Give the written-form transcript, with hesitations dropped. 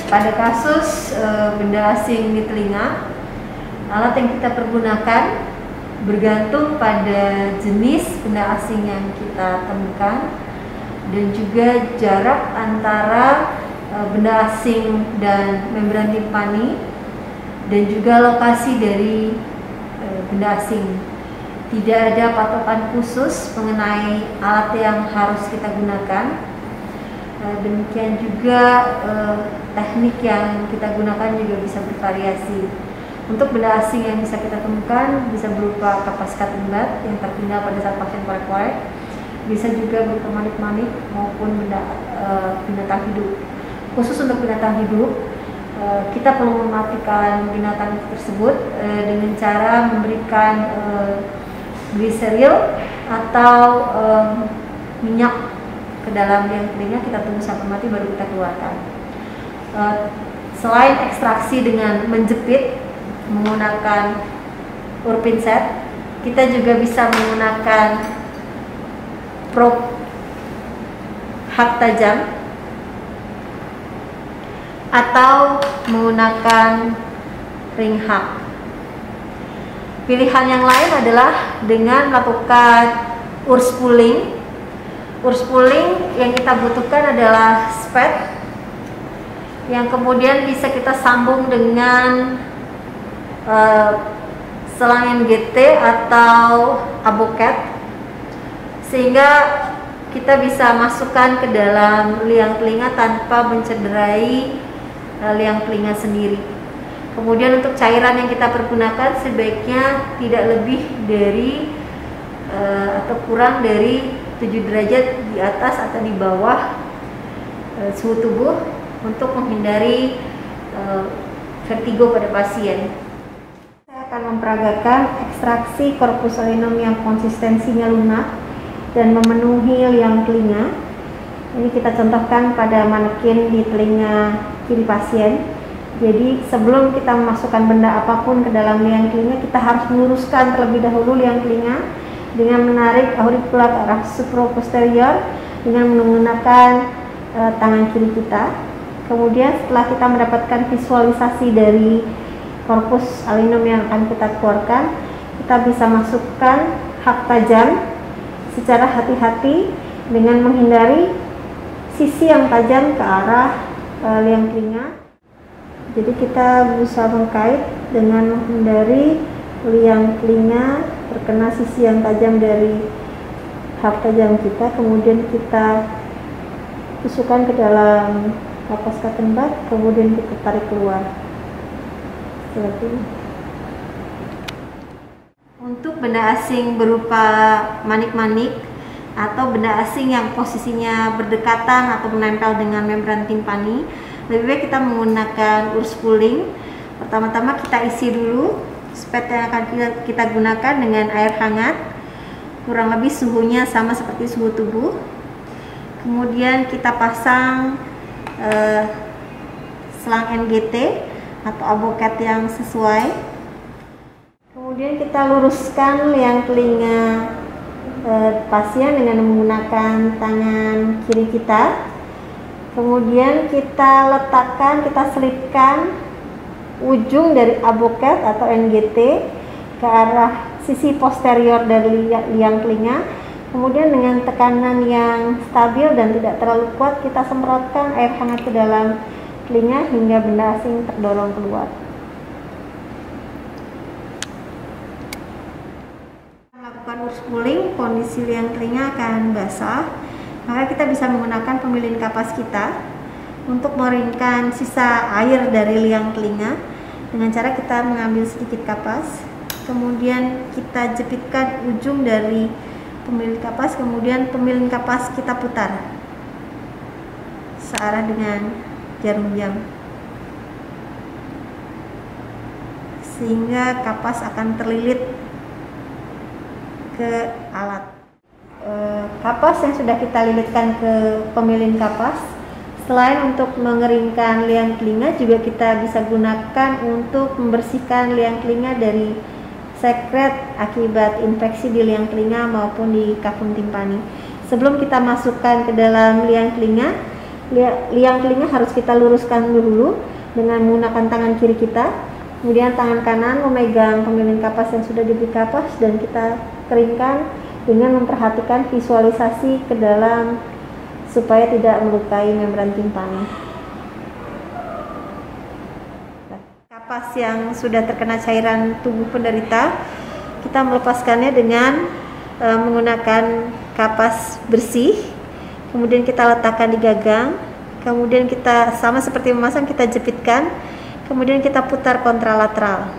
Pada kasus benda asing di telinga, alat yang kita pergunakan bergantung pada jenis benda asing yang kita temukan dan juga jarak antara benda asing dan membran timpani dan juga lokasi dari benda asing. Tidak ada patokan khusus mengenai alat yang harus kita gunakan. Demikian juga teknik yang kita gunakan juga bisa bervariasi. Untuk benda asing yang bisa kita temukan bisa berupa kapas katembat yang tertinggal pada saat pasien korek-korek, bisa juga berupa manik-manik maupun binatang hidup. Khusus untuk binatang hidup, kita perlu mematikan binatang tersebut dengan cara memberikan gliseril atau minyak ke dalam liang telinga, kita tunggu sampai mati baru kita keluarkan. Selain ekstraksi dengan menjepit menggunakan urpinset, kita juga bisa menggunakan probe hak tajam atau menggunakan ring hak. Pilihan yang lain adalah dengan melakukan urs pulling. Urs pulling yang kita butuhkan adalah spet yang kemudian bisa kita sambung dengan selang NGT atau aboket, sehingga kita bisa masukkan ke dalam liang telinga tanpa mencederai liang telinga sendiri. Kemudian untuk cairan yang kita pergunakan sebaiknya tidak lebih dari atau kurang dari 7 derajat di atas atau di bawah suhu tubuh untuk menghindari vertigo pada pasien. Saya akan memperagakan ekstraksi corpus caelinum yang konsistensinya lunak dan memenuhi liang telinga. Ini kita contohkan pada manekin di telinga kiri pasien. Jadi sebelum kita memasukkan benda apapun ke dalam liang telinga, kita harus meluruskan terlebih dahulu liang telinga dengan menarik auricula ke arah supra-posterior dengan menggunakan tangan kiri kita. Kemudian setelah kita mendapatkan visualisasi dari corpus caelinum yang akan kita keluarkan, kita bisa masukkan hak tajam secara hati-hati dengan menghindari sisi yang tajam ke arah liang telinga. Jadi kita bisa mengkait dengan menghindari liang telinga terkena sisi yang tajam dari hak tajam kita. Kemudian kita tusukkan ke dalam kapas katembat, kemudian kita tarik keluar seperti ini. Untuk benda asing berupa manik-manik atau benda asing yang posisinya berdekatan atau menempel dengan membran timpani, lebih baik kita menggunakan urs pulling. Pertama-tama kita isi dulu spet yang akan kita gunakan dengan air hangat, kurang lebih suhunya sama seperti suhu tubuh. Kemudian kita pasang selang NGT atau aboket yang sesuai. Kemudian kita luruskan liang telinga pasien dengan menggunakan tangan kiri kita. Kemudian kita letakkan, kita selipkan ujung dari aboket atau NGT ke arah sisi posterior dari liang telinga. Kemudian dengan tekanan yang stabil dan tidak terlalu kuat, kita semprotkan air hangat ke dalam telinga hingga benda asing terdorong keluar. Melakukan urs pulling, kondisi liang telinga akan basah, maka kita bisa menggunakan pemilin kapas kita untuk mengeringkan sisa air dari liang telinga dengan cara kita mengambil sedikit kapas, kemudian kita jepitkan ujung dari pemilin kapas, kemudian pemilin kapas kita putar searah dengan jarum jam sehingga kapas akan terlilit ke alat. Kapas yang sudah kita lilitkan ke pemilin kapas, selain untuk mengeringkan liang telinga, juga kita bisa gunakan untuk membersihkan liang telinga dari sekret akibat infeksi di liang telinga maupun di kafum timpani. Sebelum kita masukkan ke dalam liang telinga, liang telinga harus kita luruskan dulu dengan menggunakan tangan kiri kita. Kemudian tangan kanan memegang pemilin kapas yang sudah diberi kapas dan kita keringkan dengan memperhatikan visualisasi ke dalam supaya tidak melukai membran timpani. Kapas yang sudah terkena cairan tubuh penderita, kita melepaskannya dengan menggunakan kapas bersih. Kemudian kita letakkan di gagang. Kemudian kita sama seperti memasang, kita jepitkan. Kemudian kita putar kontralateral.